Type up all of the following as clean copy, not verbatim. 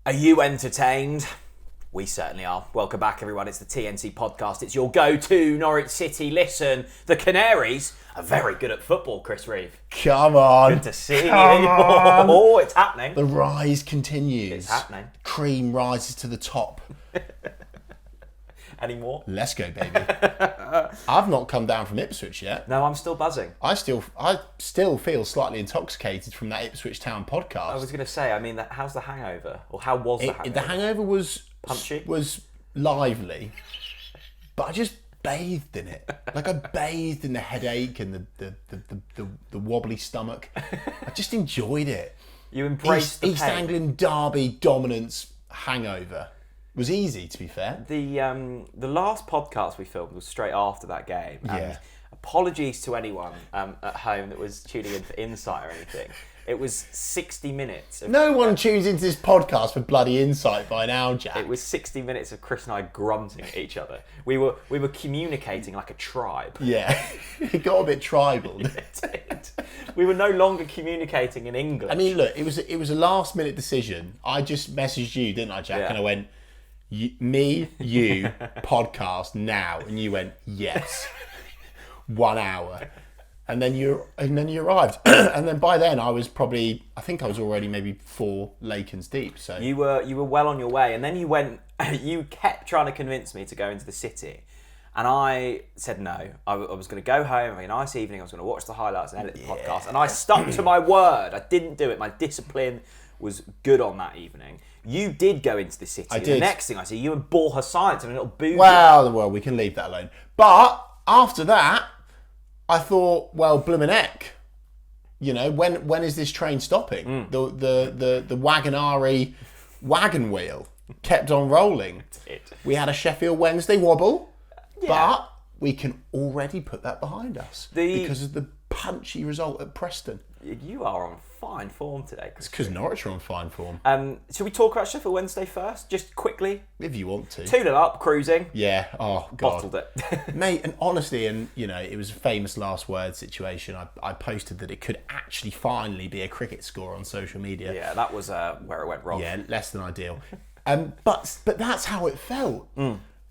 Are you entertained? We certainly are. Welcome back, everyone. It's the TNC Podcast. It's your go-to Norwich City listen. The Canaries are very good at football, Chris Reeve. Come on. Good to see you. On. Oh, it's happening. The rise continues. It's happening. Cream rises to the top. Any more? Let's go, baby. I've not come down from Ipswich yet. No, I'm still buzzing. I still feel slightly intoxicated from that Ipswich Town podcast. I was going to say, how's the hangover? Or how was the hangover? The hangover was punchy, was lively, but I just bathed in it. Like I bathed in the headache and the wobbly stomach. I just enjoyed it. You embraced the East pain. Anglian derby dominance hangover. It was easy, to be fair. The last podcast we filmed was straight after that game. And Yeah. apologies to anyone at home that was tuning in for insight or anything. It was 60 minutes. No one tunes into this podcast for bloody insight by now, Jack. It was 60 minutes of Chris and I grunting at each other. We were communicating like a tribe. Yeah, it got a bit tribal. It did. We were no longer communicating in English. I mean, look, it was a last minute decision. I just messaged you, didn't I, Jack? Yeah. And I went, you, podcast now, and you went yes, 1 hour, and then you arrived, and then by then I think I was already maybe 4 Lakens deep. So you were well on your way, and then you kept trying to convince me to go into the city. And I said no. I was going to go home, have a nice evening. I was going to watch the highlights and edit the podcast. And I stuck to my word. I didn't do it. My discipline was good on that evening. You did go into the city. I did. The next thing I see, you and bore her science and a little booze. Well, we can leave that alone. But after that, I thought, well, bloomin' heck. You know, when is this train stopping? The Wagonari wagon wheel kept on rolling. We had a Sheffield Wednesday wobble, but we can already put that behind us because of the punchy result at Preston. You are on fine form today. It's because Norwich are on fine form. Should we talk about Sheffield Wednesday first? Just quickly. If you want to. 2-0 up, cruising. Yeah. Oh, God. Bottled it. Mate, and honestly, it was a famous last word situation. I posted that it could actually finally be a cricket score on social media. Yeah, that was where it went wrong. Yeah, less than ideal. But that's how it felt.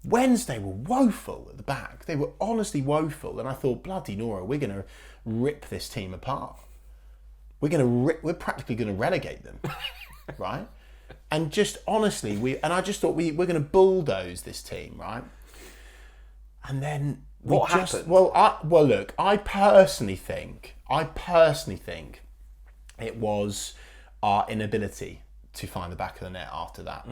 Wednesday were woeful at the back. They were honestly woeful. And I thought, bloody Nora, we're going to rip this team apart. We're practically going to relegate them, right? And just honestly, I just thought we're going to bulldoze this team, right? And then what happened? Look, I personally think it was our inability to find the back of the net after that.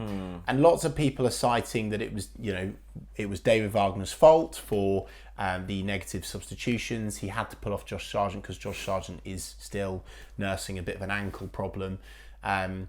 And lots of people are citing that it was David Wagner's fault for the negative substitutions. He had to pull off Josh Sargent because Josh Sargent is still nursing a bit of an ankle problem. I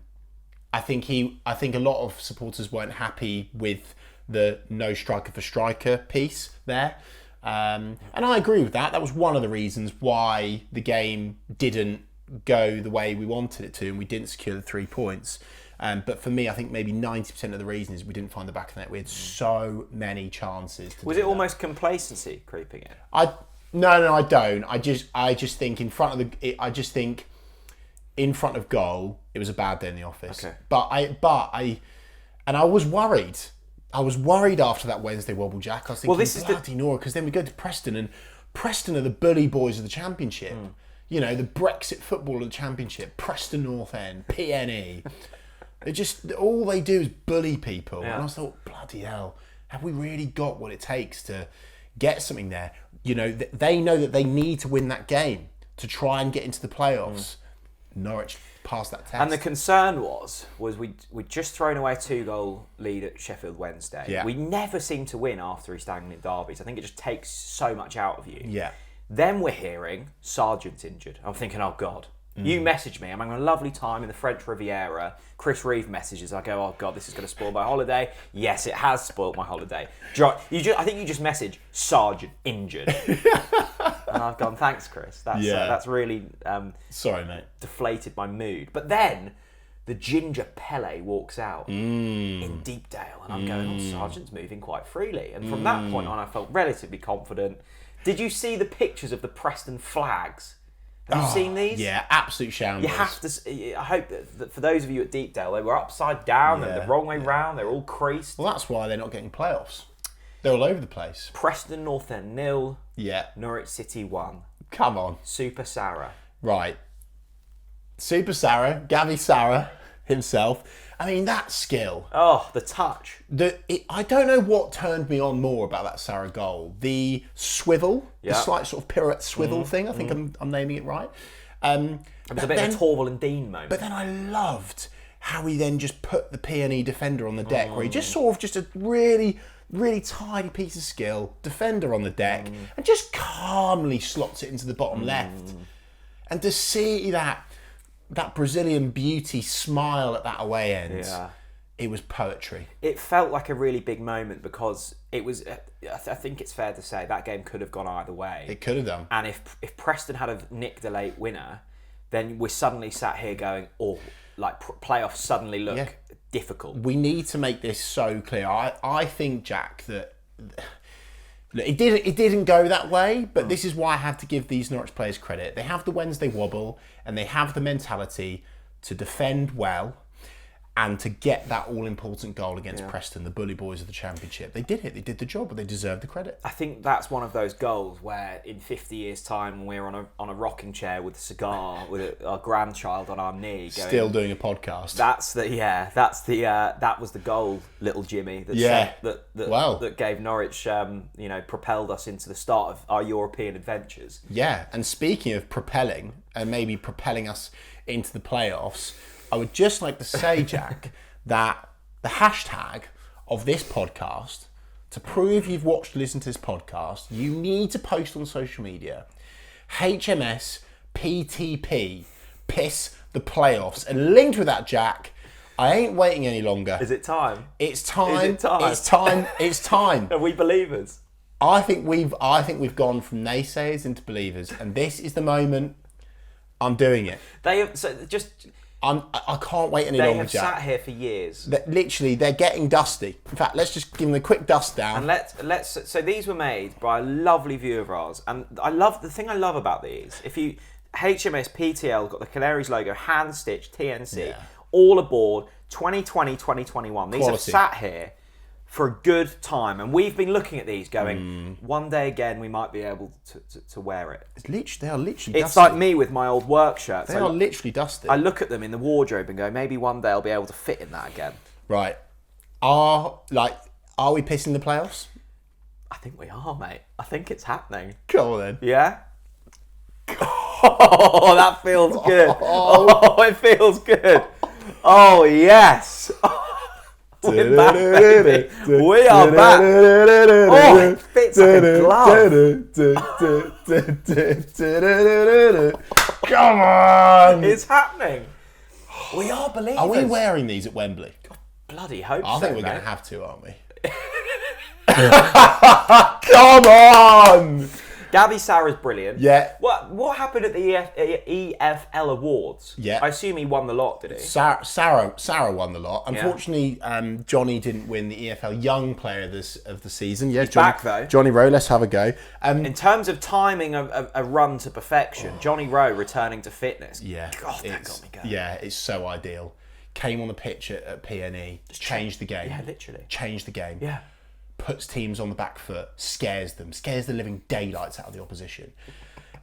think a lot of supporters weren't happy with the no striker for striker piece there. And I agree with that. That was one of the reasons why the game didn't go the way we wanted it to and we didn't secure the 3 points. But for me, I think maybe 90% of the reason is we didn't find the back of the net. We had so many chances to Was do it that. almost complacency creeping in? No, I don't. I just think in front of goal, it was a bad day in the office. Okay. But I was worried. I was worried after that Wednesday wobble, Jack. I was thinking, bloody Nora, because then we go to Preston, and Preston are the bully boys of the Championship. You know, the Brexit football of the Championship, Preston North End, PNE. All they do is bully people. Yeah. And I thought, bloody hell, have we really got what it takes to get something there? You know, they know that they need to win that game to try and get into the playoffs. Norwich passed that test. And the concern was we'd just thrown away a 2-goal lead at Sheffield Wednesday. Yeah. We never seem to win after East Anglian derbies. I think it just takes so much out of you. Yeah. Then we're hearing Sargent's injured. I'm thinking, oh God. You message me. I'm having a lovely time in the French Riviera. Chris Reeve messages. I go, oh God, this is going to spoil my holiday. Yes, it has spoiled my holiday. I think you just message Sargent injured. And I've gone, thanks, Chris. That's really sorry, mate, deflated my mood. But then the ginger Pele walks out in Deepdale, and I'm going, oh, Sargent's moving quite freely. And from that point on, I felt relatively confident. Did you see the pictures of the Preston flags Have you seen these? Yeah, absolute shambles. You have to. I hope that for those of you at Deepdale, they were upside down and the wrong way round. They're all creased. Well, that's why they're not getting playoffs. They're all over the place. Preston North End 0. Yeah. Norwich City 1. Come on. Super Sarah. Right. Super Sarah, Gavi Sarah himself. I mean, that skill. Oh, the touch. I don't know what turned me on more about that Sarah goal. The swivel, the slight sort of pirouette swivel thing. I think I'm naming it right. It was a bit of a Torval and Dean moment. But then I loved how he then just put the P&E defender on the deck, where he just sort of just a really, really tiny piece of skill, defender on the deck, and just calmly slots it into the bottom left. And to see that Brazilian beauty smile at that away end, it was poetry. It felt like a really big moment because it was, I think it's fair to say, that game could have gone either way. It could have done. And if Preston had have nicked a late winner, then we're suddenly sat here going, playoffs suddenly look difficult. We need to make this so clear. I think, Jack, that it didn't go that way, but this is why I have to give these Norwich players credit. They have the Wednesday wobble, and they have the mentality to defend well and to get that all-important goal against Preston, the bully boys of the Championship. They did it. They did the job, but they deserve the credit. I think that's one of those goals where in 50 years' time, we're on a rocking chair with a cigar, with our grandchild on our knee, going, still doing a podcast. That was the goal, little Jimmy. That gave Norwich, propelled us into the start of our European adventures. Yeah, and speaking of propelling, and maybe propelling us into the playoffs, I would just like to say, Jack, that the hashtag of this podcast, to prove you've watched and listened to this podcast, you need to post on social media, HMS PTP, piss the playoffs. And linked with that, Jack, I ain't waiting any longer. Is it time? It's time. Is it time? It's time. It's time. Are we believers? I think we've gone from naysayers into believers, and this is the moment. I'm doing it. I can't wait any longer, Jack. They have sat here for years. They're getting dusty. In fact, let's just give them a quick dust down. And so these were made by a lovely viewer of ours, and the thing I love about these, if you HMS PTL got the Canaries logo, hand stitched, TNC, all aboard, 2020, 2021. These have sat here for a good time, and we've been looking at these going, one day again we might be able to wear it. They are literally it's dusty. like me with my old work shirts. They are literally dusty. I look at them in the wardrobe and go, maybe one day I'll be able to fit in that again. Right. Are we pissing the playoffs? I think we are, mate. I think it's happening. Come on then. Yeah? Oh, that feels good. Oh, it feels good. Oh, yes. We're back, baby. We are back. Oh, it fits like a glove. Come on. It's happening. We are believers. Are we wearing these at Wembley? God, bloody hope so, I think we're mate. going to have to, aren't we? Come on. Gavi Sarah's brilliant. Yeah. What happened at the EFL Awards? Yeah. I assume he won the lot, did he? Sarah won the lot. Unfortunately, Johnny didn't win the EFL Young Player of the season. Yeah, He's back though. Johnny Rowe, let's have a go. In terms of timing a run to perfection, Johnny Rowe returning to fitness. Yeah. God, that got me going. Yeah, it's so ideal. Came on the pitch at PNE, changed the game. Yeah, literally. Changed the game. Yeah. Puts teams on the back foot, scares the living daylights out of the opposition.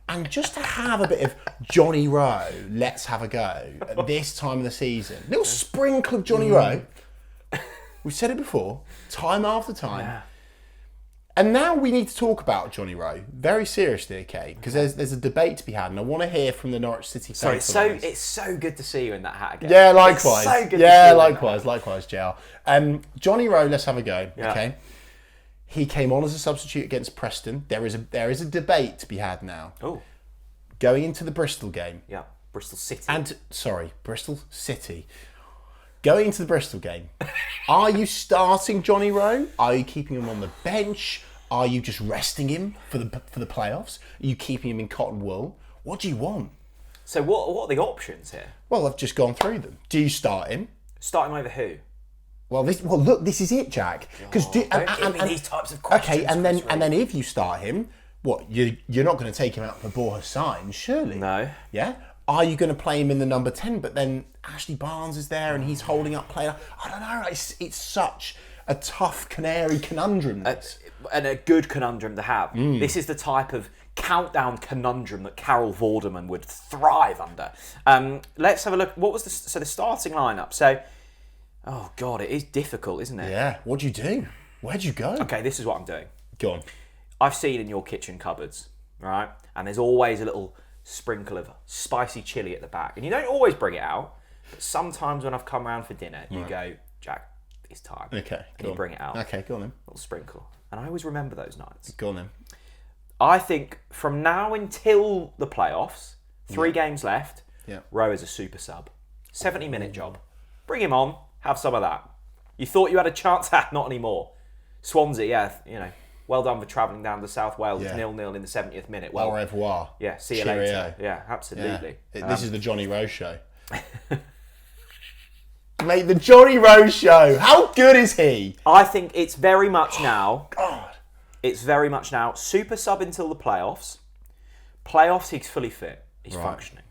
And just to have a bit of Johnny Rowe, let's have a go at this time of the season. Little sprinkle of Johnny Rowe. We've said it before, time after time. Yeah. And now we need to talk about Johnny Rowe very seriously, okay? Because there's a debate to be had, and I want to hear from the Norwich City fans. Sorry, it's so good to see you in that hat again. Yeah, likewise. It's so good to see you likewise, JL. Johnny Rowe, let's have a go, okay? He came on as a substitute against Preston. There is a debate to be had now. Oh. Going into the Bristol game. Yeah, Bristol City. Bristol City. Going into the Bristol game, are you starting Johnny Rowe? Are you keeping him on the bench? Are you just resting him for the playoffs? Are you keeping him in cotton wool? What do you want? So what are the options here? Well, I've just gone through them. Do you start him? Start him over who? Well, look, this is it, Jack. Because give me these types of questions. Okay, and then if you start him, What, you're not going to take him out for Borja Sainz, surely? No. Yeah? Are you going to play him in the number 10, but then Ashley Barnes is there and he's holding up player? I don't know. It's such a tough Canary conundrum. And a good conundrum to have. This is the type of countdown conundrum that Carol Vorderman would thrive under. Let's have a look. What was the starting lineup? So, oh God, it is difficult, isn't it? Yeah. What'd you do? Where'd you go? Okay, this is what I'm doing. Go on. I've seen in your kitchen cupboards, right? And there's always a little sprinkle of spicy chili at the back. And you don't always bring it out, but sometimes when I've come round for dinner, you go, Jack, it's time. Okay. And you bring it out. Okay, go on then. A little sprinkle. And I always remember those nights. Go on then. I think from now until the playoffs, 3 games left, Rowe is a super sub. 70-minute job. Bring him on, have some of that. You thought you had a chance? Not anymore. Swansea, well done for travelling down to South Wales. It's 0-0 in the 70th minute. Well, au revoir. Yeah, see you Cheerio. later. Yeah, absolutely. Yeah. This is the Johnny Rowe show. Mate, the Johnny Rowe show. How good is he? I think it's very much now. God. It's very much now super sub until the playoffs. Playoffs, he's fully fit. He's functioning.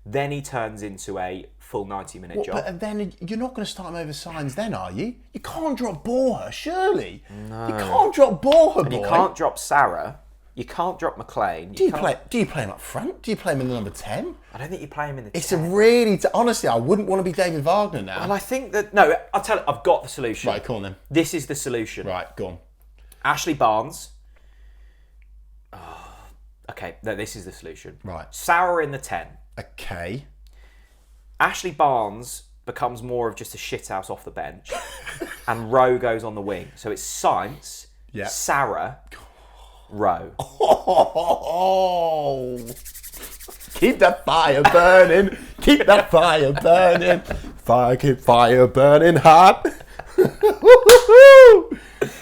Then he turns into a full 90-minute job. But then you're not going to start him over Signs then, are you? You can't drop Borja, surely. No. You can't drop Borja, and you can't drop Sarah. You can't drop McLean. Do you play him up front? Do you play him in the number 10? I don't think you play him in the 10. It's a really... honestly, I wouldn't want to be David Wagner now. Well, I think that... No, I'll tell you, I've got the solution. Right, go on then. This is the solution. Right, go on. Ashley Barnes. Oh, okay, no, this is the solution. Right. Sarah in the 10. Okay. Ashley Barnes becomes more of just a shithouse off the bench. And Rowe goes on the wing. So it's Sainz, Sarah, Rowe. Oh, keep that fire burning. Keep that fire burning. Keep fire burning hot.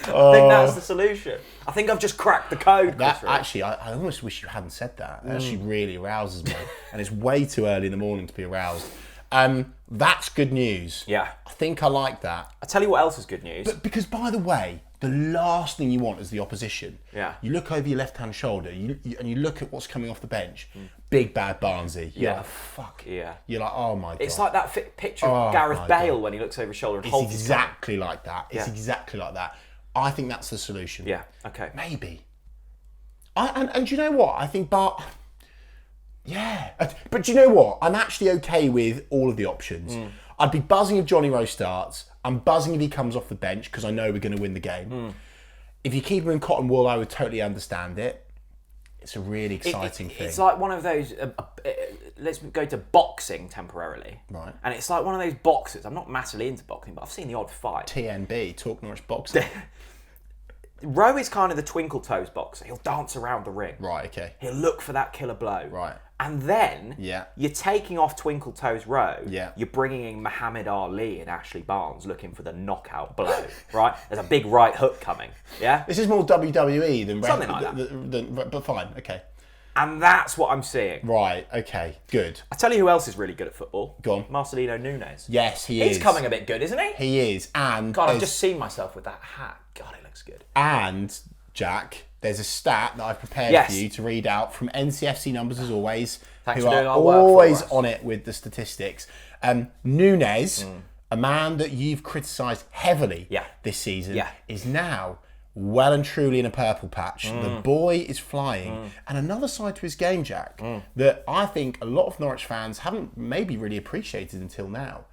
I think that's the solution. I think I've just cracked the code. Actually, I almost wish you hadn't said that. It actually really arouses me. And it's way too early in the morning to be aroused. That's good news. Yeah. I think I like that. I'll tell you what else is good news. But because, by the way, the last thing you want is the opposition. Yeah. You look over your left-hand shoulder and you look at what's coming off the bench. Big bad Barnsley. You're like, fuck. Yeah. You're like, oh my God. It's like that picture of Gareth Bale when he looks over his shoulder and holds his tongue. Exactly like that. It's exactly like that. I think that's the solution. Yeah, okay. Maybe. And do you know what? I think yeah. But do you know what? I'm actually okay with all of the options. I'd be buzzing if Johnny Rowe starts. I'm buzzing if he comes off the bench because I know we're going to win the game. If you keep him in cotton wool, I would totally understand it. It's a really exciting thing. It's like one of those... let's go to boxing temporarily. Right. And it's like one of those boxers. I'm not massively into boxing, but I've seen the odd fight. TNB, Talk Norwich Boxing. Rowe is kind of the twinkle toes boxer. He'll dance around the ring. Right, okay. He'll look for that killer blow. Right. And then you're taking off Twinkle Toes Rowe. Yeah. You're bringing in Muhammad Ali and Ashley Barnes looking for the knockout blow, right? There's a big right hook coming, yeah? This is more WWE than... Something like that. But fine, okay. And that's what I'm seeing. Right, okay, good. I tell you who else is really good at football. Go on. Marcelino Nunes. Yes, he is. He's coming a bit good, isn't he? He is, and... God, I've just seen myself with that hat. God, it looks good. And, Jack, there's a stat that I've prepared for you to read out from NCFC Numbers, as always. Thanks who for doing are our work always for us. on it with the statistics. Nunes, a man that you've criticised heavily this season, is now well and truly in a purple patch. The boy is flying. And another side to his game, Jack, that I think a lot of Norwich fans haven't maybe really appreciated until now.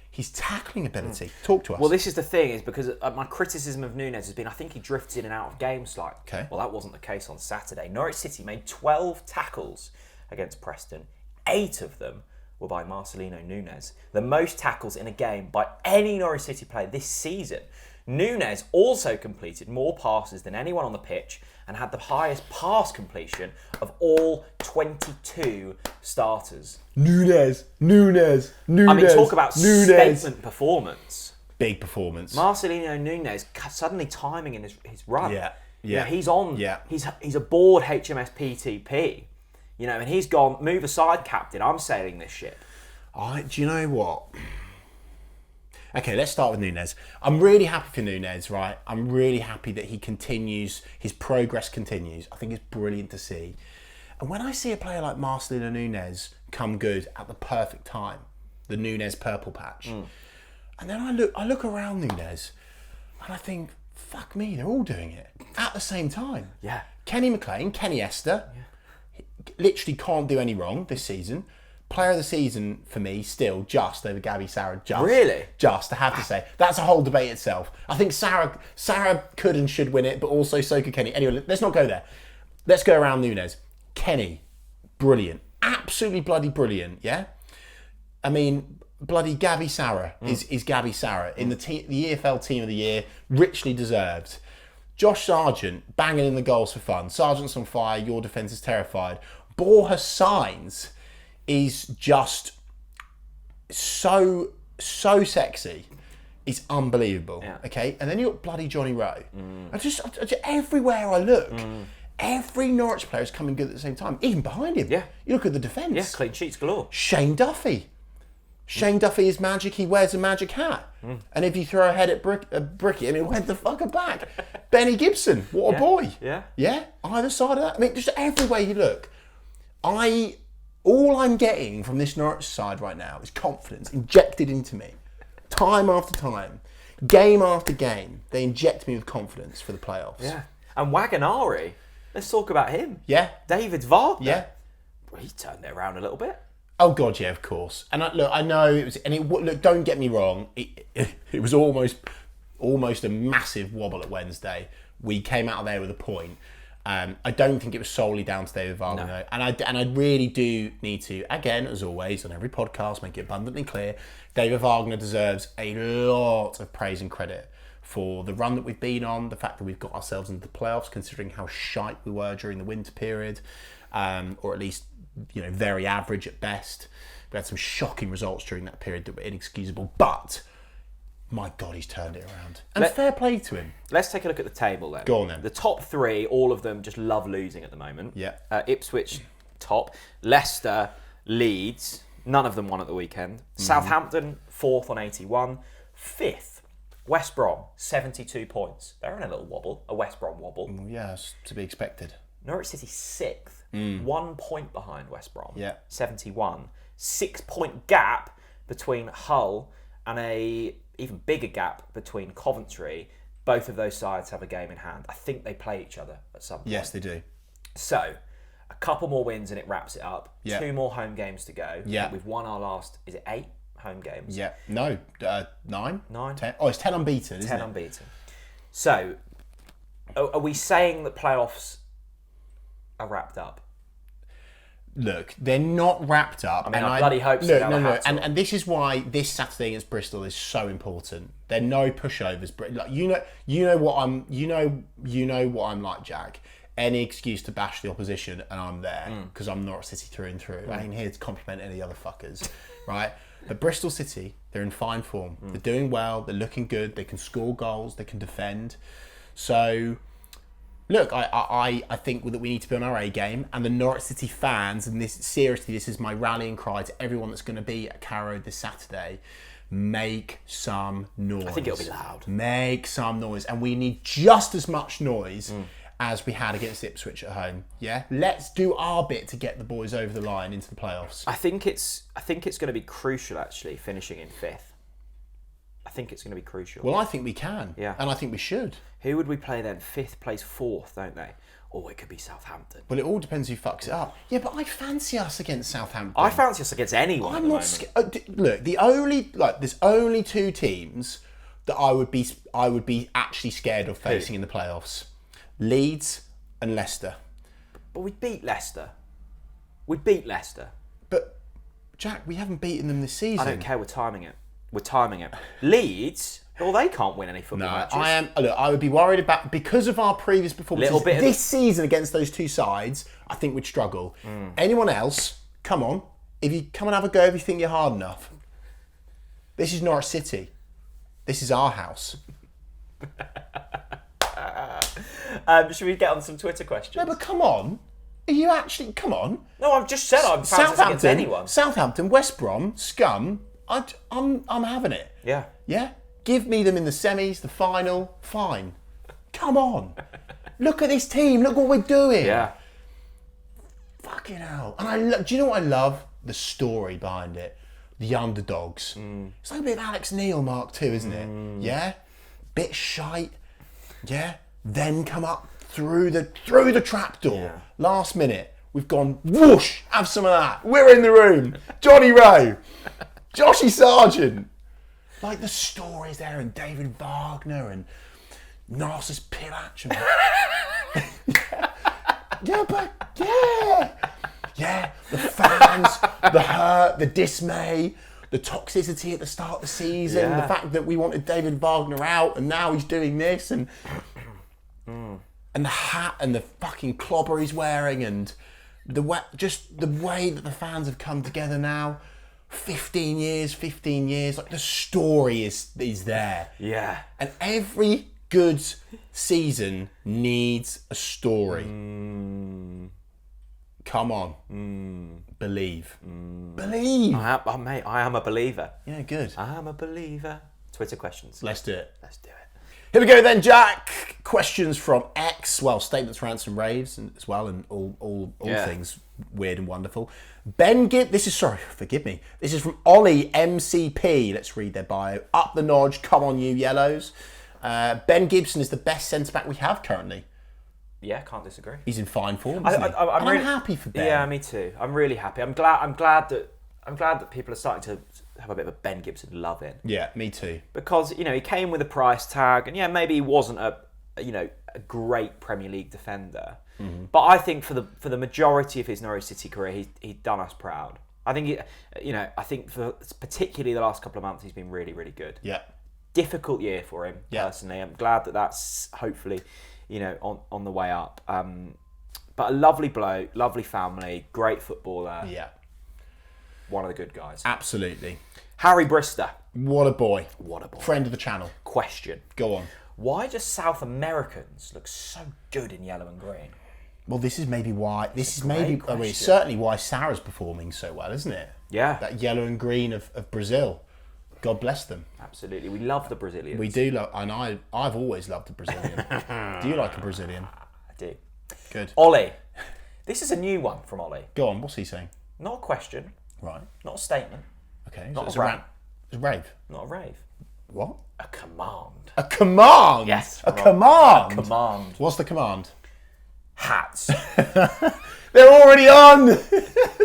His tackling ability. Talk to us. Well, this is the thing, is because my criticism of Nunes has been I think he drifts in and out of games slightly. Okay. Well, that wasn't the case on Saturday. Norwich City made 12 tackles against Preston. 8 of them were by Marcelino Nunes. The most tackles in a game by any Norwich City player this season. Nunes also completed more passes than anyone on the pitch and had the highest pass completion of all 22 starters. Nunes. I mean, talk about statement performance. Big performance. Marcelino Nunes suddenly timing in his run. Yeah. You know, he's on. Yeah. He's aboard HMS PTP. You know, and he's gone, move aside, captain. I'm sailing this ship. Do you know what? Okay, let's start with Nunes. I'm really happy for Nunes, right? I'm really happy that he continues, his progress continues. I think it's brilliant to see. And when I see a player like Marcelino Nunes come good at the perfect time, the Nunes purple patch, and then I look around Nunes and I think, fuck me, they're all doing it at the same time. Yeah. Kenny McLean, Kenny Esther, literally can't do any wrong this season. Player of the season for me, still just over Gabby Sarah. Just. Really? Just, I have to say. That's a whole debate itself. I think Sarah could and should win it, but also so could Kenny. Anyway, let's not go there. Let's go around Nunes. Kenny, brilliant. Absolutely bloody brilliant, yeah? I mean, bloody Gabby Sarah is Gabby Sarah in the EFL Team of the Year, richly deserved. Josh Sargent, banging in the goals for fun. Sargent's on fire, your defence is terrified. Borja Signs is just so sexy. It's unbelievable. Yeah. Okay, and then you got bloody Johnny Rowe. I just everywhere I look, every Norwich player is coming good at the same time. Even behind him. Yeah. You look at the defence. Yeah, clean sheets galore. Shane Duffy. Shane Duffy is magic. He wears a magic hat. And if you throw a head at Bricky, I mean, where the fuck are back? Benny Gibson, what a boy. Yeah. Yeah. Either side of that. I mean, just everywhere you look. All I'm getting from this Norwich side right now is confidence injected into me. Time after time. Game after game. They inject me with confidence for the playoffs. Yeah. And Wagonari, let's talk about him. Yeah. David Wagner. Yeah. Well, he turned it around a little bit. Oh God, yeah, of course. And I know it was. Look, don't get me wrong. It was almost a massive wobble at Wednesday. We came out of there with a point. I don't think it was solely down to David Wagner, though. And I really do need to, again, as always, on every podcast, make it abundantly clear, David Wagner deserves a lot of praise and credit for the run that we've been on, the fact that we've got ourselves into the playoffs, considering how shite we were during the winter period, or at least, very average at best. We had some shocking results during that period that were inexcusable, but my God, he's turned it around. And fair play to him. Let's take a look at the table then. Go on then. The top three, all of them just love losing at the moment. Yeah. Ipswich, top. Leicester, Leeds, none of them won at the weekend. Southampton, 4th on 81. 5th, West Brom, 72 points. They're in a little wobble, a West Brom wobble. Yeah, it's to be expected. Norwich City, 6th. 1 point behind West Brom. Yeah. 71. 6-point gap between Hull and a even bigger gap between Coventry. Both of those sides have a game in hand. I think they play each other at some point. Yes, they do. So, a couple more wins and it wraps it up. Yeah. 2 more home games to go. Yeah. We've won our last, is it 8 home games? Yeah. No, 9? 9? 10. Oh, it's 10 unbeaten, isn't 10 it? unbeaten. So, are we saying that playoffs are wrapped up? Look, they're not wrapped up. I mean, I bloody hope so. No. And this is why this Saturday against Bristol is so important. There are no pushovers. Like, you know what I'm like, Jack. Any excuse to bash the opposition, and I'm there because I'm Norwich City through and through. I ain't here to compliment any other fuckers, right? But Bristol City, they're in fine form. They're doing well. They're looking good. They can score goals. They can defend. So. Look, I think that we need to be on our A game, and the Norwich City fans, and this is my rallying cry to everyone that's going to be at Carrow this Saturday, make some noise. I think it'll be loud. Make some noise, and we need just as much noise as we had against Ipswich at home. Yeah, let's do our bit to get the boys over the line into the playoffs. I think it's going to be crucial actually finishing in 5th. I think it's going to be crucial. Well, I think we can. Yeah. And I think we should. Who would we play then? 5th plays 4th, don't they? Or it could be Southampton. Well, it all depends who fucks it up. Yeah, but I fancy us against Southampton. I fancy us against anyone. I'm not scared. Look, there's only 2 teams that I would be actually scared of facing in the playoffs: Leeds and Leicester. But we beat Leicester. But Jack, we haven't beaten them this season. I don't care. We're timing it. Leeds. Well, they can't win any football matches. I would be worried about, because of our previous performances this season against those 2 sides, I think we'd struggle. Anyone else, come on. If you come and have a go if you think you're hard enough. This is Norwich City. This is our house. Should we get on some Twitter questions? No, but come on. Are you actually... Come on. No, I've just said I'm fancy against anyone. Southampton, West Brom, scum... I'm having it. Yeah. Yeah? Give me them in the semis, the final, fine. Come on. Look at this team. Look what we're doing. Yeah. Fucking hell. And do you know what I love? The story behind it. The underdogs. It's like a bit of Alex Neil Mark II, isn't it? Yeah? Bit shite. Yeah? Then come up through the trapdoor. Yeah. Last minute. We've gone, whoosh, have some of that. We're in the room. Johnny Rowe. Joshy Sargent. Like the stories there, and David Wagner and Narcissus Pillac. Yeah, the fans, the hurt, the dismay, the toxicity at the start of the season, the fact that we wanted David Wagner out and now he's doing this, and the hat and the fucking clobber he's wearing, and just the way that the fans have come together now. 15 years, like the story is there. Yeah. And every good season needs a story. Come on. Believe. Believe. I am a believer. Yeah, good. I am a believer. Twitter questions. Let's do it. Let's do it. Here we go then, Jack. Questions from X. Well, statements, rants, and raves as well, and all things weird and wonderful. This is from Ollie MCP. Let's read their bio. Up the nodge, come on you yellows. Ben Gibson is the best centre-back we have currently. Yeah, can't disagree. He's in fine form, isn't he? I'm happy for Ben. Yeah, me too. I'm really happy. I'm glad that people are starting to have a bit of a Ben Gibson love in. Yeah, me too. Because, he came with a price tag, and maybe he wasn't a great Premier League defender. Mm-hmm. But I think for the majority of his Norwich City career, he'd done us proud. I think I think for particularly the last couple of months, he's been really, really good. Yeah. Difficult year for him personally. I'm glad that's hopefully on the way up. But a lovely bloke, lovely family, great footballer. Yeah. One of the good guys. Absolutely. Harry Brister. What a boy. What a boy. Friend of the channel. Question. Go on. Why do South Americans look so good in yellow and green? Well, this is maybe why. It's certainly why Sarah's performing so well, isn't it? Yeah. That yellow and green of Brazil. God bless them. Absolutely. We love the Brazilians. We do love, and I've always loved a Brazilian. Do you like a Brazilian? I do. Good. Ollie. This is a new one from Ollie. Go on, what's he saying? Not a question. Right. Not a statement. Okay. Not so a rant. It's a rave. Not a rave. What? A command. A command? Yes. A command? A command. What's the command? Hats. They're already on!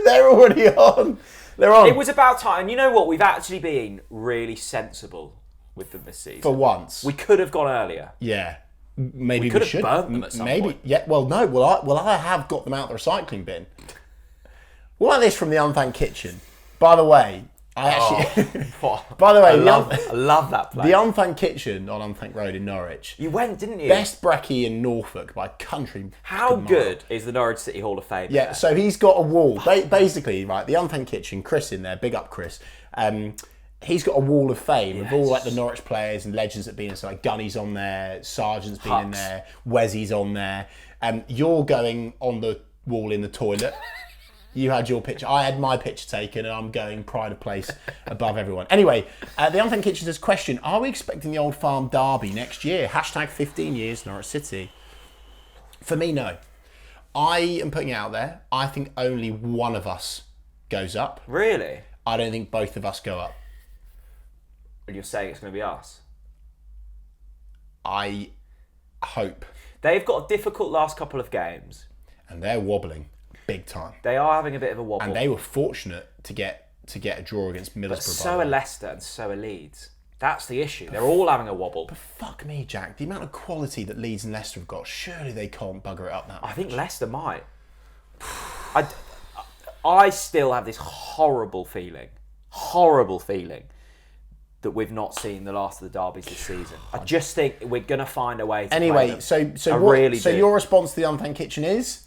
They're already on! They're on. It was about time. And you know what? We've actually been really sensible with them this season. For once. We could have gone earlier. Yeah. Maybe we could have should. burnt them at some point. Yeah. Well, no. Well, I have got them out the recycling bin. What about this from the Unthanked Kitchen? By the way, I actually. By the way, I love that place. The Unthanked Kitchen on Unthanked Road in Norwich. You went, didn't you? Best brekkie in Norfolk by country. How good is the Norwich City Hall of Fame? Yeah. there? So he's got a wall. Basically, right. The Unthanked Kitchen. Chris in there. Big up, Chris. He's got a wall of fame of all like the Norwich players and legends that have been in. So like Gunny's on there, Sargent's been in there, Wesley's on there. You're going on the wall in the toilet. You had your picture. I had my picture taken, and I'm going pride of place above everyone. Anyway, the Unthanked Kitchen says, question, are we expecting the Old Farm derby next year? Hashtag 15 years Norwich City. For me, no. I am putting it out there. I think only one of us goes up. Really? I don't think both of us go up. And you're saying it's going to be us? I hope. They've got a difficult last couple of games. And they're wobbling big time. They are having a bit of a wobble. And they were fortunate to get a draw against Middlesbrough. But so are Leicester and so are Leeds. That's the issue. They're all having a wobble. But fuck me, Jack. The amount of quality that Leeds and Leicester have got, surely they can't bugger it up that much. I think Leicester might. I still have this horrible feeling that we've not seen the last of the derbies this season. I just think we're going to find a way to play them. So your response to the Unthanked Kitchen is,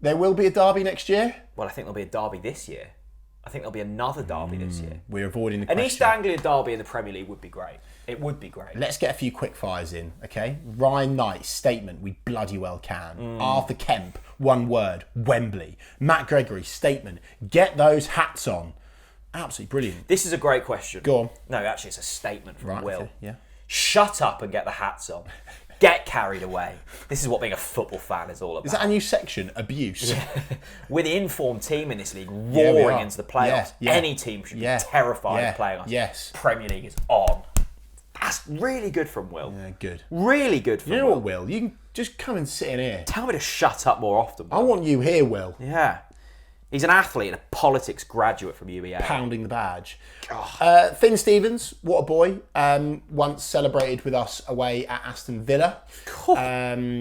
there will be a derby next year? Well, I think there'll be a derby this year. I think there'll be another derby this year. We're avoiding the An question. East Anglia derby in the Premier League would be great. It would be great. Let's get a few quick fires in, okay? Ryan Knight, statement, we bloody well can. Arthur Kemp, one word, Wembley. Matt Gregory, statement, get those hats on. Absolutely brilliant. This is a great question. Go on. No, actually, it's a statement from Will. Okay, yeah. Shut up and get the hats on. Get carried away. This is what being a football fan is all about. Is that a new section? Abuse. Yeah. We're the informed team in this league, we roaring are. into the playoffs. Yeah. Any team should be terrified of playing us. Yes. Premier League is on. That's really good from Will. Yeah, good. Really good from You know Will. what, Will? You can just come and sit in here. Tell me to shut up more often. I want you here, Will. Yeah. He's an athlete and a politics graduate from UEA. Pounding the badge. Finn Stevens, what a boy. Once celebrated with us away at Aston Villa. What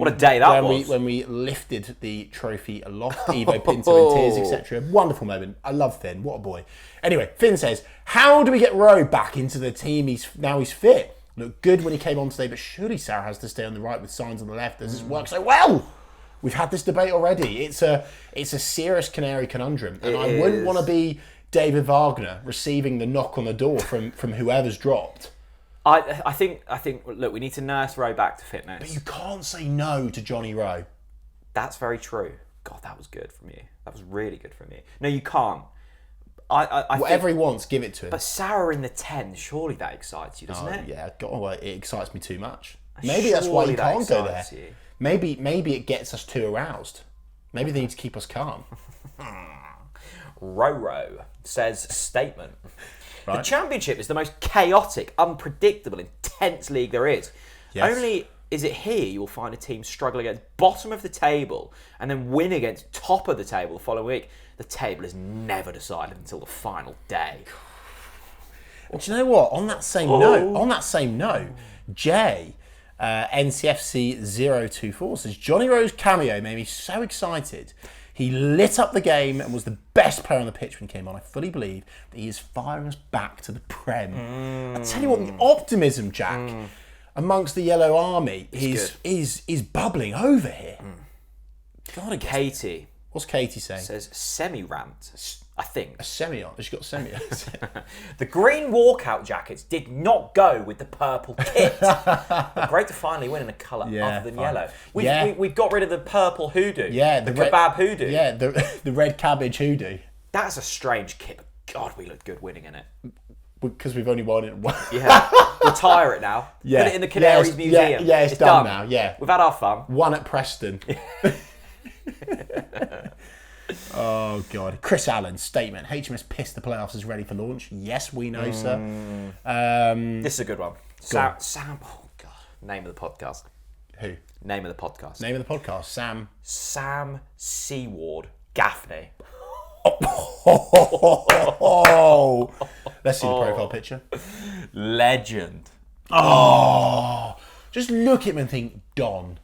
a day that was. When we lifted the trophy aloft, Evo Pinto in tears, etc. Wonderful moment. I love Finn. What a boy. Anyway, Finn says, how do we get Rowe back into the team? He's fit. Looked good when he came on today, but surely Sarah has to stay on the right with Signs on the left. Does this work so well? We've had this debate already. It's a serious Canary conundrum, and I wouldn't want to be David Wagner receiving the knock on the door from whoever's dropped. I think. Look, we need to nurse Rowe back to fitness. But you can't say no to Johnny Rowe. That's very true. God, that was good from you. That was really good from you. No, you can't. Whatever he wants, give it to him. But Sarah in the 10, surely that excites you, doesn't it? Yeah, it excites me too much. Maybe that's why you can't go there. Maybe it gets us too aroused. Maybe they need to keep us calm. Rowe says statement. Right. The Championship is the most chaotic, unpredictable, intense league there is. Yes. Only is it here you will find a team struggle against bottom of the table and then win against top of the table the following week. The table is never decided until the final day. Well, do you know what? On that same note, Jay, NCFC 024 says, Johnny Rowe's cameo made me so excited. He lit up the game and was the best player on the pitch when he came on. I fully believe that he is firing us back to the Prem. I tell you what, the optimism, Jack, amongst the Yellow Army is bubbling over here. God, Katie. What's Katie saying? Says semi-rant, I think. A semi-on. She's got semi. The green walkout jackets did not go with the purple kit. But great to finally win in a colour other than yellow. We've got rid of the purple hoodoo. Yeah, the kebab hoodoo. Yeah, the red cabbage hoodoo. That's a strange kit. But God, we looked good winning in it. Because we've only won it once. Yeah. Retire it now. Yeah. Put it in the Canaries Museum. Yeah, it's done now. Yeah. We've had our fun. One at Preston. Oh God. Chris Allen statement. HMS pissed the playoffs is ready for launch. Yes, we know, sir. This is a good one. Sam. Oh God. Name of the podcast. Who? Name of the podcast. Name of the podcast. Sam Seaward Gaffney. Oh. Let's see the profile picture. Legend. Oh. Just look at him and think, Don.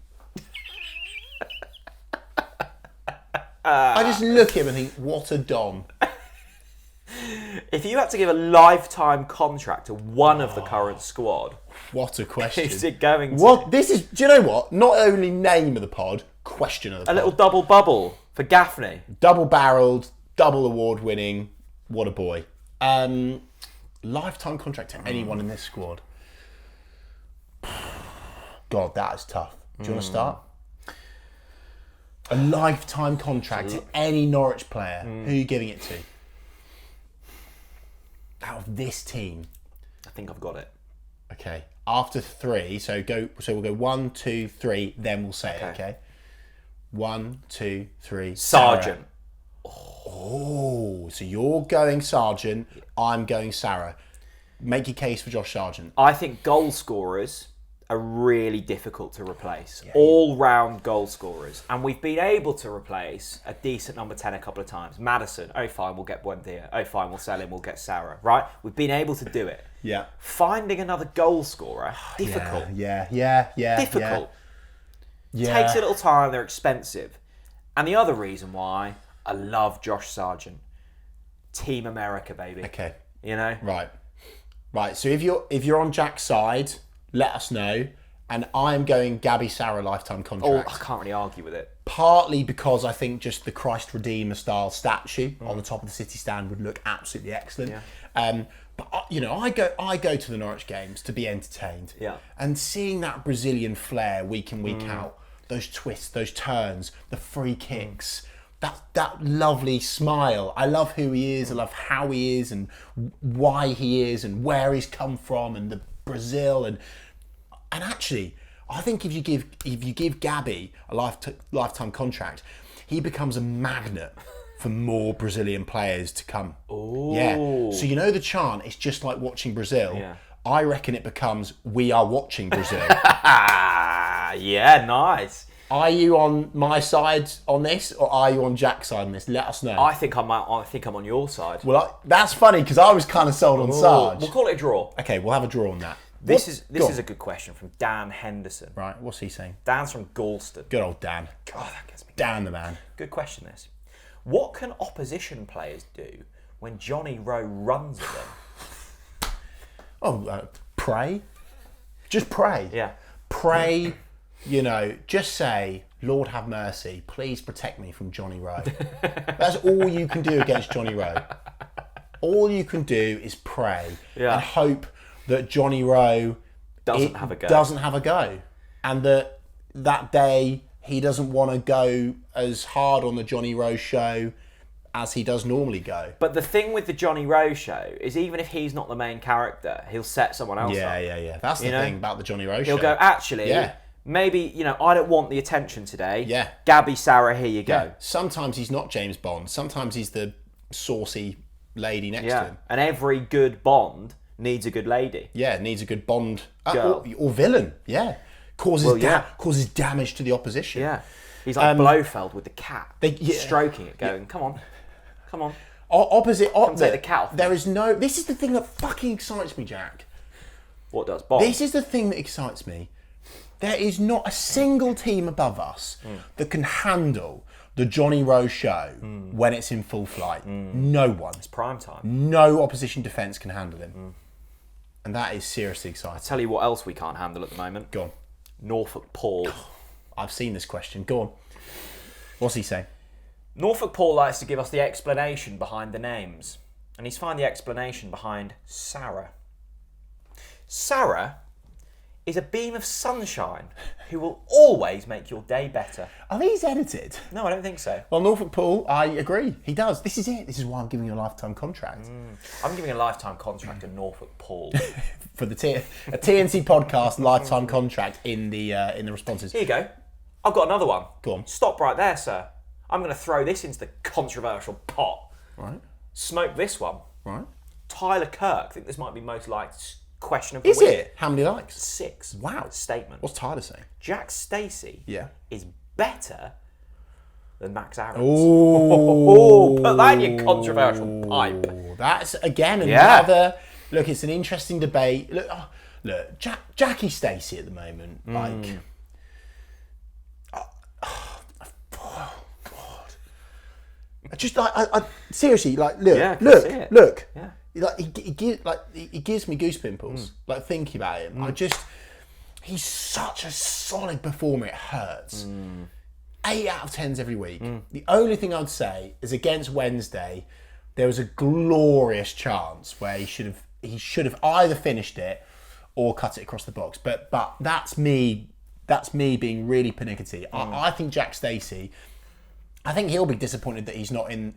I just look at him and think, what a Don. If you had to give a lifetime contract to one of the current squad, what a question. Is it going to? What? This is, do you know what? Not only name of the pod, question of the pod. A little double bubble for Gaffney. Double-barreled, double award-winning, what a boy. Lifetime contract to anyone in this squad. God, that is tough. Do you want to start? A lifetime contract to any Norwich player. Who are you giving it to? Out of this team. I think I've got it. Okay. After three, so we'll go 1, 2, 3, then we'll say it, okay? 1, 2, 3. Sargent. Oh, so you're going Sargent, I'm going Sarah. Make your case for Josh Sargent. I think goal scorers are really difficult to replace. All-round goal scorers. And we've been able to replace a decent number 10 a couple of times. Madison, oh fine, we'll get Buendia. Oh fine, we'll sell him, we'll get Sarah. Right? We've been able to do it. Yeah. Finding another goal scorer, difficult. Yeah. Difficult. Yeah. Takes a little time, they're expensive. And the other reason why I love Josh Sargent. Team America, baby. Okay. You know? Right. So if you're on Jack's side, let us know. And I'm going Gabby Sarah lifetime contract. Oh, I can't really argue with it. Partly because I think just the Christ Redeemer style statue on the top of the City stand would look absolutely excellent. Yeah. But you know, I go to the Norwich games to be entertained. Yeah. And seeing that Brazilian flair week in week out, those twists, those turns, the free kicks, that lovely smile. I love who he is. I love how he is and why he is and where he's come from and the Brazil and actually, I think if you give Gabby a lifetime contract, he becomes a magnet for more Brazilian players to come. Ooh. Yeah. So you know the chant, it's just like watching Brazil. Yeah. I reckon it becomes we are watching Brazil. Yeah, nice. Are you on my side on this, or are you on Jack's side on this? Let us know. I think I'm on your side. Well, that's funny because I was kind of sold on Sarge. We'll call it a draw. Okay, we'll have a draw on that. This is a good question from Dan Henderson. Right, what's he saying? Dan's from Galston. Good old Dan. God, that gets me. Dan the man. Good question, this. What can opposition players do when Johnny Rowe runs at them? Pray. Just pray. Yeah. Pray, just say, Lord have mercy, please protect me from Johnny Rowe. That's all you can do against Johnny Rowe. All you can do is pray and hope that Johnny Rowe doesn't have a go. And that day he doesn't want to go as hard on the Johnny Rowe show as he does normally go. But the thing with the Johnny Rowe show is even if he's not the main character, he'll set someone else up. Yeah. That's the thing about the Johnny Rowe show. He'll go, actually, maybe, I don't want the attention today. Yeah. Gabby, Sarah, here you go. Yeah. Sometimes he's not James Bond. Sometimes he's the saucy lady next to him. And every good Bond needs a good lady. Yeah, needs a good Bond. Girl. Or villain, yeah. Causes damage to the opposition. Yeah. He's like Blofeld with the cat, stroking it, going, come on. Opposite. Take the cat off. This is the thing that fucking excites me, Jack. What does? Bond? This is the thing that excites me. There is not a single team above us that can handle the Johnny Rowe show when it's in full flight. No one. It's prime time. No opposition defence can handle him. And that is seriously exciting. I'll tell you what else we can't handle at the moment. Go on. Norfolk Paul. I've seen this question. Go on. What's he saying? Norfolk Paul likes to give us the explanation behind the names. And he's found the explanation behind Sarah. Sarah is a beam of sunshine who will always make your day better. Are these edited? No, I don't think so. Well, Norfolk Paul, I agree. He does. This is it. This is why I'm giving you a lifetime contract. I'm giving a lifetime contract to Norfolk Paul. For a TNC Podcast lifetime contract in the responses. Here you go. I've got another one. Go on. Stop right there, sir. I'm going to throw this into the controversial pot. Right. Smoke this one. Right. Tyler Kirk. I think this might be most liked question of the week. Is it? How many likes? 6. Wow. Statement. What's Tyler saying? Jack Stacey is better than Max Aarons. Oh, put that in your controversial pipe. That's, again, another... Look, it's an interesting debate. Look, Jackie Stacey at the moment, like... Oh, God. Just like, I seriously, like, look. Yeah. Like, he gives me goose pimples, like, thinking about him. He's such a solid performer, it hurts. 8 out of 10s every week. The only thing I'd say is against Wednesday, there was a glorious chance where he should have either finished it or cut it across the box. But that's me being really pernickety. I think Jack Stacey, I think he'll be disappointed that he's not in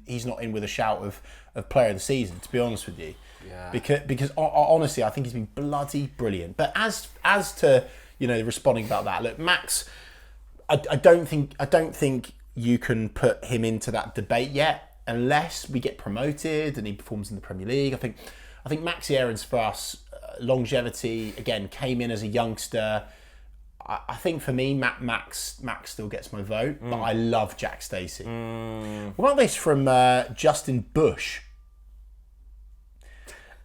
with a shout of player of the season, to be honest with you. Yeah. Because honestly, I think he's been bloody brilliant. But as to responding about that, look, Max, I don't think you can put him into that debate yet unless we get promoted and he performs in the Premier League. I think Maxi Aarons for us, longevity, again, came in as a youngster. I think for me, Max still gets my vote, but I love Jack Stacey. What about this from Justin Bush?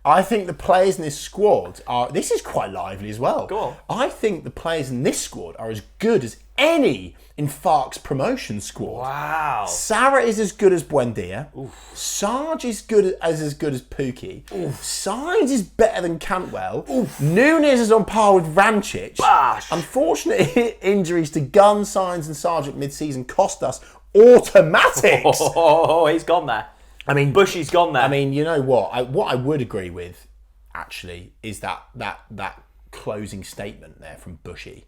I think the players in this squad are... This is quite lively as well. Go on. I think the players in this squad are as good as any in Farke's promotion squad. Wow. Sarah is as good as Buendia. Sarge is as good as Pookie. Sainz is better than Cantwell. Nunes is on par with Rancic. Bash. Unfortunately, injuries to Gunn, Sainz and Sarge at mid-season cost us automatics. Oh, he's gone there. I mean, Bushy's gone there. I mean, you know what? What I would agree with, actually, is that closing statement there from Bushy.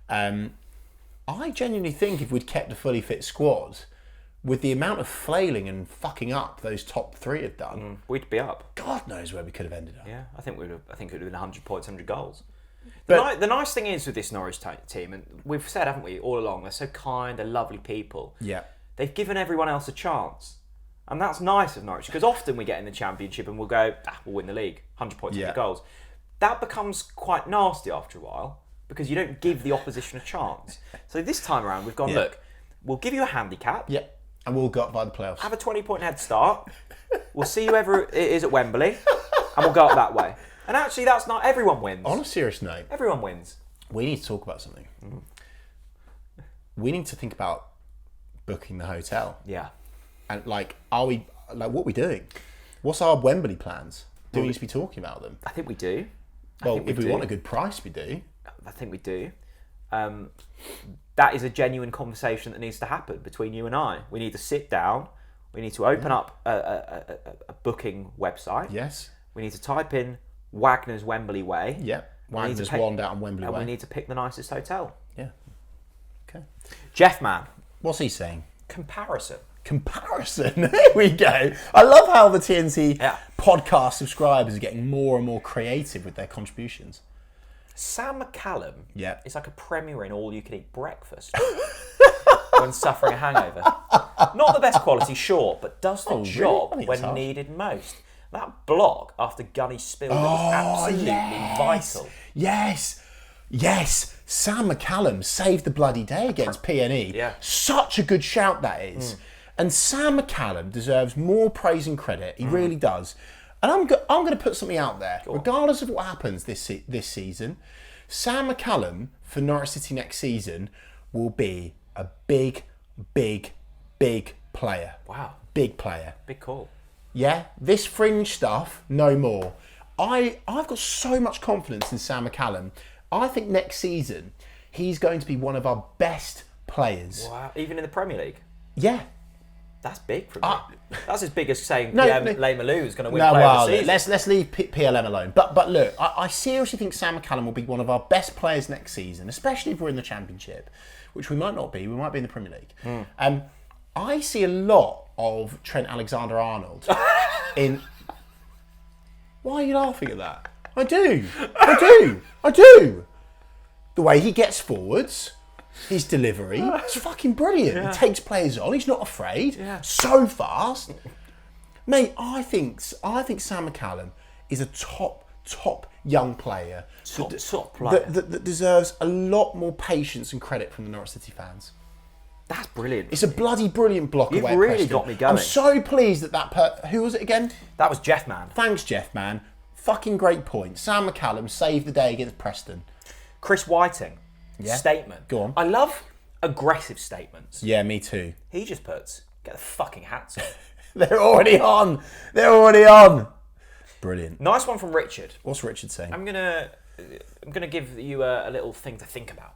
I genuinely think if we'd kept a fully fit squad, with the amount of flailing and fucking up those top three have done, we'd be up. God knows where we could have ended up. Yeah, I think it would have been 100 points, 100 goals. The nice thing is with this Norwich team, and we've said, haven't we, all along, they're so kind, they're lovely people. Yeah. They've given everyone else a chance. And that's nice of Norwich, because often we get in the Championship and we'll go, we'll win the league, 100 points, 100 goals. That becomes quite nasty after a while, because you don't give the opposition a chance. So this time around, we've gone, look, we'll give you a handicap. Yeah. And we'll go up by the playoffs. Have a 20-point head start. We'll see whoever it is at Wembley, and we'll go up that way. And actually, that's not... Everyone wins. On a serious note... Everyone wins. We need to talk about something. We need to think about booking the hotel. Yeah. And, like, what are we doing? What's our Wembley plans? Do we need to be talking about them? I think we do. Well, if we want a good price, we do. I think we do. That is a genuine conversation that needs to happen between you and I. We need to sit down. We need to open up a booking website. Yes. We need to type in Wagner's Wembley Way. Yeah. Wagner's Wand out on Wembley Way. And we need to pick the nicest hotel. Yeah. Okay. Jeff Man. What's he saying? Comparison. There we go. I love how the TNC podcast subscribers are getting more and more creative with their contributions. Sam McCallum is like a premier in all-you-can-eat breakfast when suffering a hangover. Not the best quality, sure, but does the job when needed most. That blog after Gunny spilled it was absolutely vital. Yes. Sam McCallum saved the bloody day against PNE. Yeah. Such a good shout that is. And Sam McCallum deserves more praise and credit. He really does. And I'm going to put something out there. Regardless of what happens this season, Sam McCallum for Norwich City next season will be a big player. Wow. Big player. Big call. Yeah, this fringe stuff, no more. I've got so much confidence in Sam McCallum. I think next season he's going to be one of our best players. Wow. Even in the Premier League? Yeah. That's big for me. That's as big as saying Pierre Malou is going to win Player of the Season. Let's leave PLM alone. But look, I seriously think Sam McCallum will be one of our best players next season, especially if we're in the Championship, which we might not be. We might be in the Premier League. I see a lot of Trent Alexander-Arnold in... Why are you laughing at that? I do. The way he gets forwards... His delivery, it's fucking brilliant. Yeah. He takes players on. He's not afraid. Yeah. So fast, mate. I think Sam McCallum is a top young player. Top player that deserves a lot more patience and credit from the Norwich City fans. That's brilliant. It's a bloody brilliant block away. You've really got me going. I'm so pleased who was it again? That was Jeff Man. Thanks, Jeff Man. Fucking great point. Sam McCallum saved the day against Preston. Chris Whiting. Yeah. Statement. Go on. I love aggressive statements. Yeah, me too. He just puts, get the fucking hats on. They're already on. Brilliant. Nice one from Richard. What's Richard saying? I'm gonna give you a little thing to think about.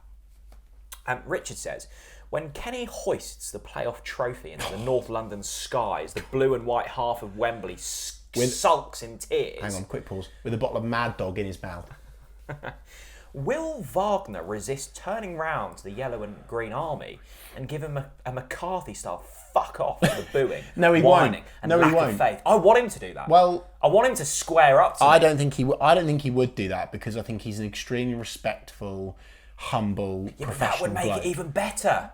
Richard says, when Kenny hoists the playoff trophy into the North London skies, the blue and white half of Wembley sulks in tears. Hang on, quick pause. With a bottle of Mad Dog in his mouth. Will Wagner resist turning round to the yellow and green army and give him a McCarthy-style fuck off for the booing, no, he whining, won't. and lack of faith? I want him to do that. Well, I want him to square up to I me. don't think he would do that because I think he's an extremely respectful, humble, professional but that would make bloke. it even better.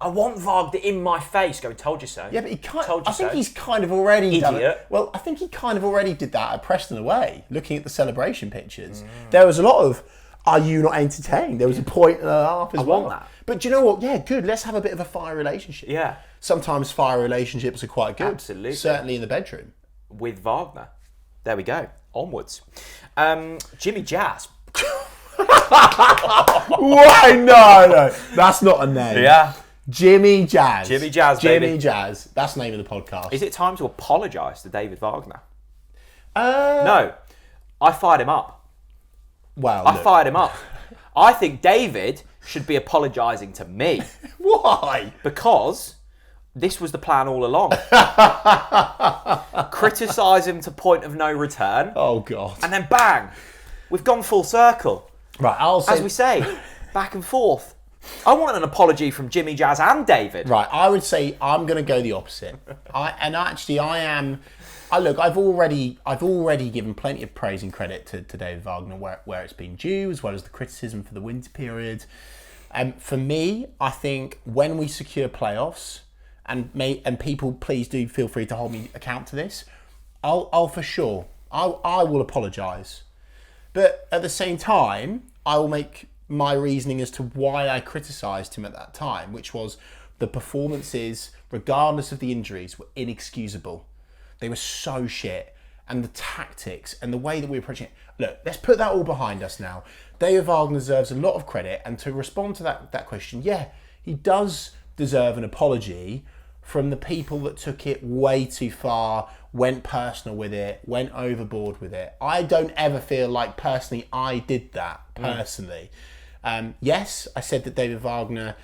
I want Wagner in my face going, told you so. Yeah, but he can't. I think he's kind of already done Idiot. it. Well, I think he kind of already did that at Preston away, looking at the celebration pictures. There was a lot of, are you not entertained? There was a point and a half as well. I want that. But do you know what? Yeah, good. Let's have a bit of a fire relationship. Yeah. Sometimes fire relationships are quite good. Absolutely. Certainly in the bedroom. With Wagner. There we go. Onwards. Jimmy Jazz. Why? No. That's not a name. Yeah. Jimmy Jazz. Jimmy Jazz, baby. Jimmy Jazz. That's the name of the podcast. Is it time to apologise to David Wagner? No. I fired him up. Well, I fired him up. I think David should be apologising to me. Why? Because this was the plan all along. Criticise him to point of no return. Oh, God. And then bang, we've gone full circle. Right, I'll say... As we say, back and forth. I want an apology from Jimmy Jazz and David. Right, I would say I'm going to go the opposite. I am. Look, I've already given plenty of praise and credit to David Wagner where it's been due, as well as the criticism for the winter period. For me, I think when we secure playoffs, and people please do feel free to hold me account to this, I'll for sure I will apologise, but at the same time I will make my reasoning as to why I criticised him at that time, which was the performances, regardless of the injuries, were inexcusable. They were so shit. And the tactics and the way that we were approaching it. Look, let's put that all behind us now. David Wagner deserves a lot of credit. And to respond to that question, yeah, he does deserve an apology from the people that took it way too far, went personal with it, went overboard with it. I don't ever feel like personally I did that personally. Yes, I said that David Wagner,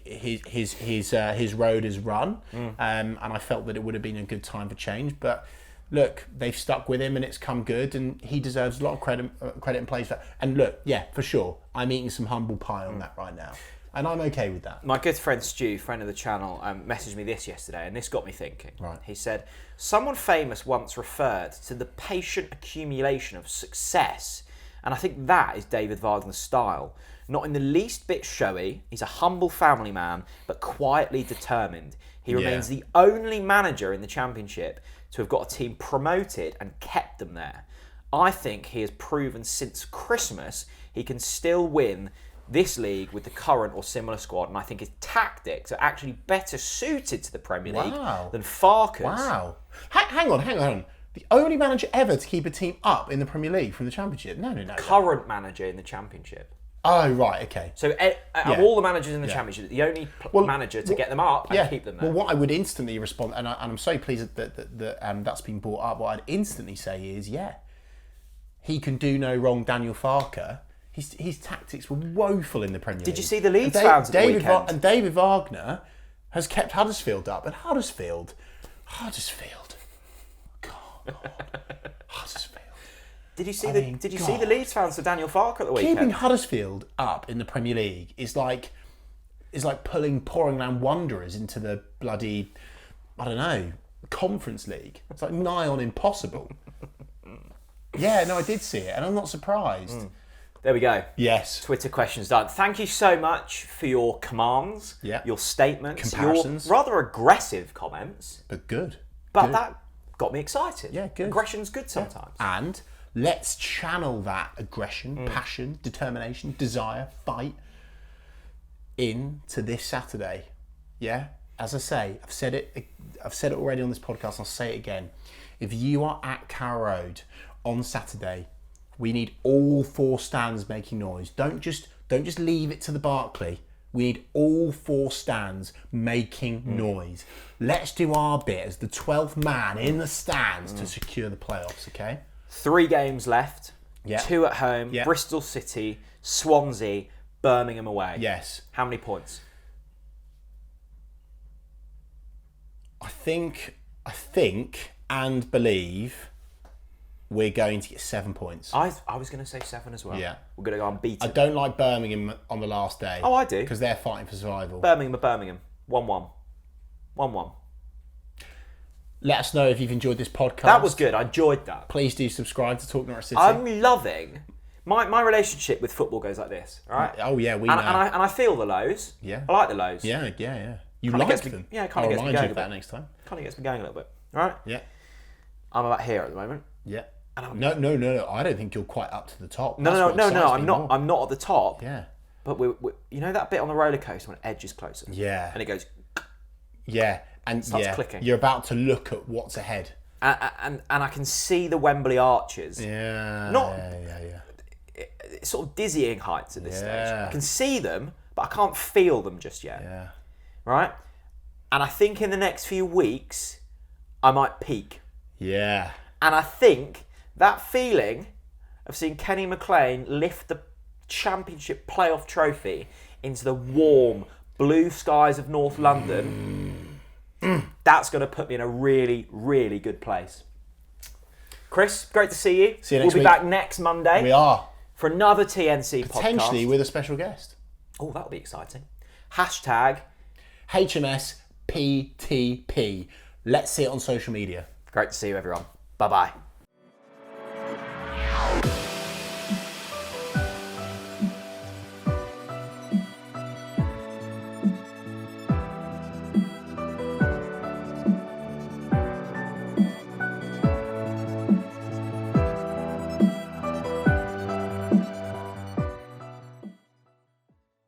his road is run, and I felt that it would have been a good time for change. But look, they've stuck with him, and it's come good, and he deserves a lot of credit and praise for that. And look, yeah, for sure, I'm eating some humble pie on that right now, and I'm okay with that. My good friend Stu, friend of the channel, messaged me this yesterday, and this got me thinking. Right. He said, someone famous once referred to the patient accumulation of success. And I think that is David Wagner's style. Not in the least bit showy, he's a humble family man, but quietly determined. He remains the only manager in the Championship to have got a team promoted and kept them there. I think he has proven since Christmas he can still win this league with the current or similar squad, and I think his tactics are actually better suited to the Premier League than Farke's. Wow. Hang on. The only manager ever to keep a team up in the Premier League from the Championship? No. Current manager in the Championship. Oh, right, okay. So of all the managers in the Championship, the only manager to get them up and keep them there. Well, what I would instantly respond, and I'm so pleased that that's been brought up, what I'd instantly say is, he can do no wrong, Daniel Farke. His tactics were woeful in the Premier League. Did you see the Leeds fans at the weekend? And David Wagner has kept Huddersfield up. And Huddersfield. God. Huddersfield. Did you see the Leeds fans for Daniel Farke at the weekend? Keeping Huddersfield up in the Premier League is like pouring down Wanderers into the bloody, I don't know, Conference League. It's like nigh on impossible. Yeah, no, I did see it, and I'm not surprised. There we go. Yes. Twitter questions done. Thank you so much for your commands, your statements, comparisons, your rather aggressive comments. But good. But that got me excited. Yeah, good. Aggression's good sometimes. And let's channel that aggression, passion, determination, desire, fight into this Saturday. Yeah? As I say, I've said it already on this podcast, I'll say it again. If you are at Carrow Road on Saturday, we need all 4 stands making noise. Don't just leave it to the Barclay. We need all 4 stands making noise. Let's do our bit as the 12th man in the stands to secure the playoffs, okay? 3 games left. Yeah. 2 at home. Yeah. Bristol City, Swansea, Birmingham away. Yes. How many points? I think and believe we're going to get 7 points. I was going to say 7 as well. Yeah. We're going to go unbeaten. I don't like Birmingham on the last day. Oh, I do. Because they're fighting for survival. Birmingham. 1-1. 1-1. Let us know if you've enjoyed this podcast. That was good. I enjoyed that. Please do subscribe to Talk Norwich City. I'm loving... My relationship with football goes like this, right? Oh, yeah, we know. And I feel the lows. Yeah. I like the lows. Yeah. You Kinda like gets me- them. yeah, kinda I'll gets me remind going you a of that bit. next time. Kind of gets me going a little bit. All right? Yeah. I'm about here at the moment. Yeah. And No. I don't think you're quite up to the top. No. That's what excites I'm me not. more. I'm not at the top. Yeah. But we you know that bit on the roller coaster when edge is closer. Yeah. And it goes. Yeah. And starts clicking. You're about to look at what's ahead. And I can see the Wembley arches. Yeah. Yeah. It's sort of dizzying heights at this stage. Yeah. I can see them, but I can't feel them just yet. Yeah. Right? And I think in the next few weeks, I might peak. Yeah. And I think that feeling of seeing Kenny McLean lift the Championship playoff trophy into the warm blue skies of North London, that's going to put me in a really, really good place. Chris, great to see you. See you next week. week. We'll be back next Monday. We are. For another TNC podcast. Potentially with a special guest. Oh, that'll be exciting. Hashtag HMS PTP. Let's see it on social media. Great to see you, everyone. Bye-bye.